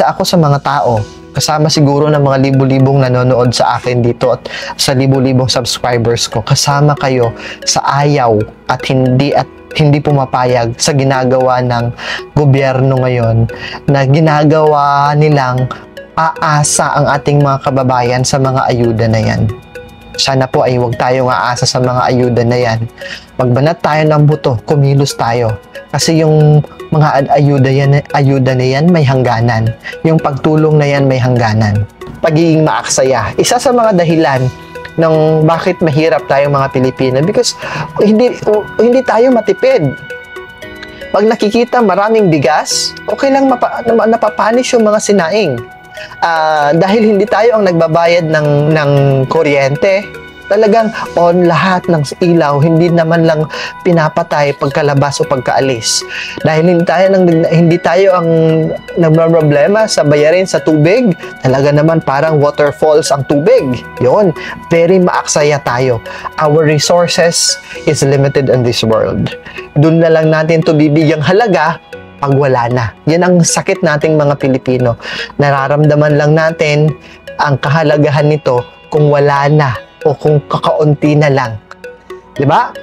isa ako sa mga tao, kasama siguro ng mga libu-libong nanonood sa akin dito at sa libu-libong subscribers ko, kasama kayo sa ayaw at hindi pumapayag sa ginagawa ng gobyerno ngayon, na ginagawa nilang aasa ang ating mga kababayan sa mga ayuda na yan. Sana po ay huwag tayong aasa sa mga ayuda na yan. Magbanat tayo ng buto, kumilos tayo. Kasi yung mga ayuda na yan may hangganan. Yung pagtulong na yan may hangganan. Pagiging maaksaya. Isa sa mga dahilan ng bakit mahirap tayong mga Pilipino, because hindi tayo matipid. Pag nakikita maraming bigas, okay lang napapanis yung mga sinaing. Dahil hindi tayo ang nagbabayad ng kuryente, talagang on lahat ng ilaw, hindi naman lang pinapatay pagkalabas o pagkaalis. Dahil hindi tayo ang nagproblema sa bayarin sa tubig, talaga naman parang waterfalls ang tubig. Yon, very maaksaya tayo. Our resources is limited in this world. Doon na lang natin to bibigyang halaga pag wala na. Yan ang sakit nating mga Pilipino. Nararamdaman lang natin ang kahalagahan nito kung wala na o kung kakaunti na lang. Diba?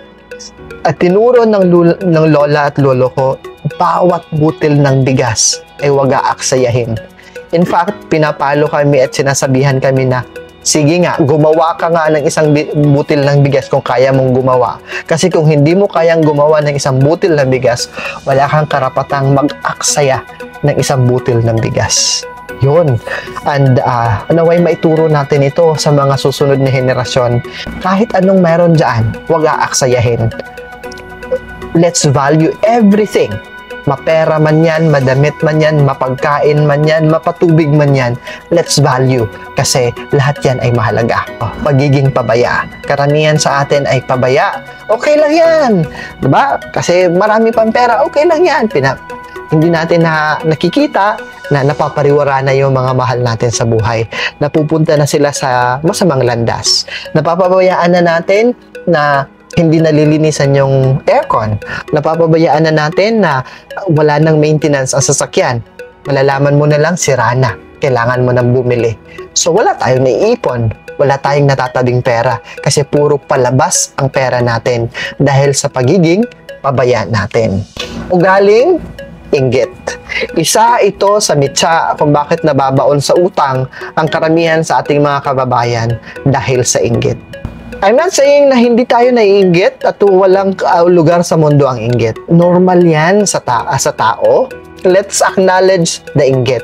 At tinuro ng lola at lolo ko, bawat butil ng bigas ay wag aaksayahin. In fact, pinapalo kami at sinasabihan kami na, sige nga, gumawa ka nga ng isang butil ng bigas kung kaya mong gumawa. Kasi kung hindi mo kayang gumawa ng isang butil ng bigas, wala kang karapatang mag-aksaya ng isang butil ng bigas. Yun. And naway maituro natin ito sa mga susunod na henerasyon. Kahit anong meron dyan, wag aaksayahin. Let's value everything. Mapera man yan, madamit man yan, mapagkain man yan, mapatubig man yan, let's value. Kasi lahat yan ay mahalaga. Pagiging pabaya. Karamihan sa atin ay pabaya. Okay lang yan. Diba? Kasi marami pang pera, okay lang yan. Hindi natin nakikita na napapariwara na yung mga mahal natin sa buhay. Napupunta na sila sa masamang landas. Napapabayaan na natin na hindi nalilinisan yung aircon. Napapabayaan na natin na wala nang maintenance ang sasakyan. Malalaman mo na lang, sira na. Kailangan mo nang bumili. So wala tayong naiipon. Wala tayong natatabing pera. Kasi puro palabas ang pera natin dahil sa pagiging pabaya natin. Ugaling inggit. Isa ito sa mitsa kung bakit nababaon sa utang ang karamihan sa ating mga kababayan dahil sa inggit. I'm not saying na hindi tayo naiinggit at walang lugar sa mundo ang inggit. Normal yan sa tao. Let's acknowledge the inggit.